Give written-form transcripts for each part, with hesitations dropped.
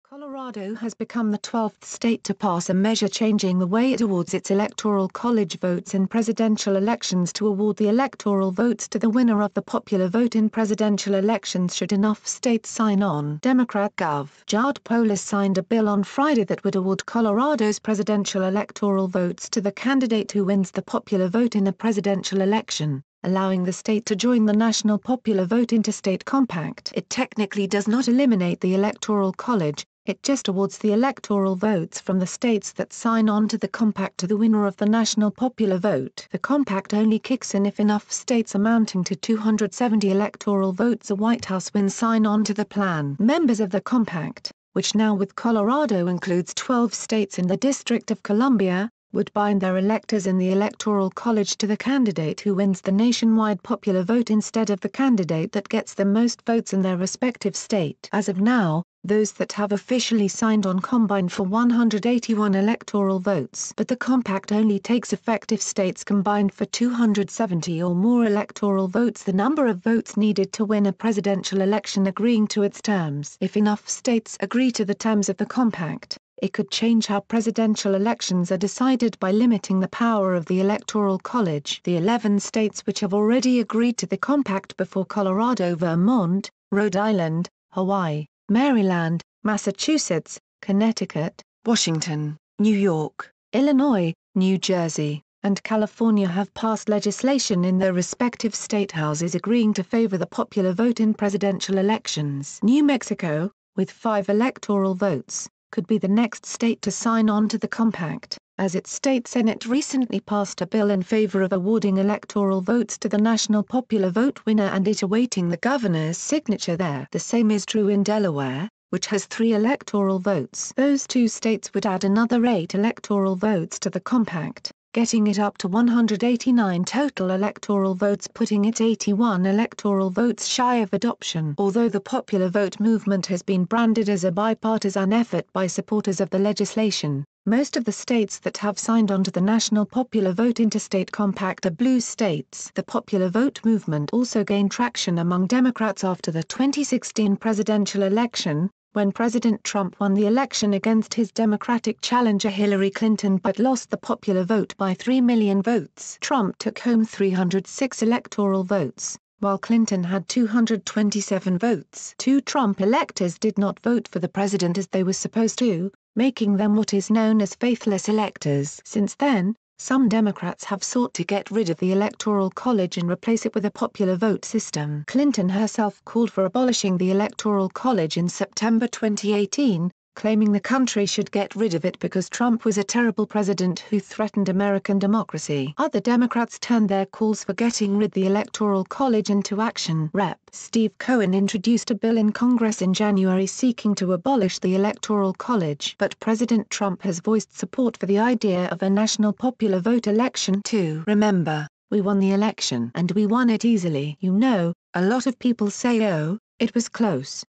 Colorado has become the 12th state to pass a measure changing the way it awards its electoral college votes in presidential elections to award the electoral votes to the winner of the popular vote in presidential elections should enough states sign on. Democrat Gov. Jared Polis signed a bill on Friday that would award Colorado's presidential electoral votes to the candidate who wins the popular vote in a presidential election, allowing the state to join the National Popular Vote Interstate Compact. It technically does not eliminate the Electoral College, it just awards the electoral votes from the states that sign on to the compact to the winner of the National Popular Vote. The compact only kicks in if enough states amounting to 270 electoral votes a White House win sign on to the plan. Members of the compact, which now with Colorado includes 12 states in the District of Columbia, would bind their electors in the Electoral College to the candidate who wins the nationwide popular vote instead of the candidate that gets the most votes in their respective state. As of now, those that have officially signed on combine for 181 electoral votes. But the compact only takes effect if states combined for 270 or more electoral votes, the number of votes needed to win a presidential election agreeing to its terms. If enough states agree to the terms of the compact, it could change how presidential elections are decided by limiting the power of the Electoral College. The 11 states which have already agreed to the compact before Colorado, Vermont, Rhode Island, Hawaii, Maryland, Massachusetts, Connecticut, Washington, New York, Illinois, New Jersey, and California have passed legislation in their respective state houses agreeing to favor the popular vote in presidential elections. New Mexico, with 5 electoral votes, could be the next state to sign on to the compact, as its state senate recently passed a bill in favor of awarding electoral votes to the national popular vote winner and it awaiting the governor's signature there. The same is true in Delaware, which has 3 electoral votes. Those 2 states would add another 8 electoral votes to the compact, getting it up to 189 total electoral votes, putting it 81 electoral votes shy of adoption. Although the popular vote movement has been branded as a bipartisan effort by supporters of the legislation, most of the states that have signed on to the National Popular Vote Interstate Compact are blue states. The popular vote movement also gained traction among Democrats after the 2016 presidential election, when President Trump won the election against his Democratic challenger Hillary Clinton but lost the popular vote by 3 million votes. Trump took home 306 electoral votes, while Clinton had 227 votes. 2 Trump electors did not vote for the president as they were supposed to, making them what is known as faithless electors. Since then, some Democrats have sought to get rid of the Electoral College and replace it with a popular vote system. Clinton herself called for abolishing the Electoral College in September 2018, claiming the country should get rid of it because Trump was a terrible president who threatened American democracy. Other Democrats turned their calls for getting rid of the Electoral College into action. Rep. Steve Cohen introduced a bill in Congress in January seeking to abolish the Electoral College. But President Trump has voiced support for the idea of a national popular vote election too. Remember, we won the election. And we won it easily. You know, a lot of people say, oh, it was close.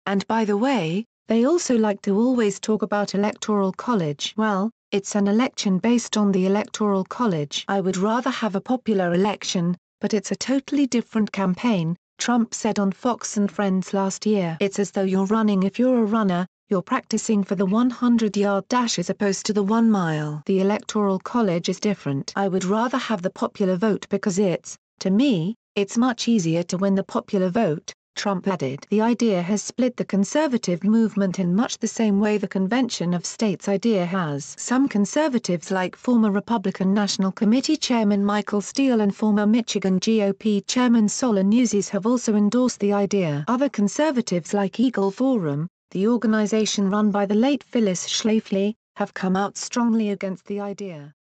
And by the way, they also like to always talk about Electoral College. Well, it's an election based on the Electoral College. I would rather have a popular election, but it's a totally different campaign, Trump said on Fox and Friends last year. It's as though you're running. If you're a runner, you're practicing for the 100-yard dash as opposed to the 1 mile. The Electoral College is different. I would rather have the popular vote because to me, it's much easier to win the popular vote, Trump added. The idea has split the conservative movement in much the same way the Convention of States idea has. Some conservatives like former Republican National Committee Chairman Michael Steele and former Michigan GOP Chairman Sol Newsies have also endorsed the idea. Other conservatives like Eagle Forum, the organization run by the late Phyllis Schlafly, have come out strongly against the idea.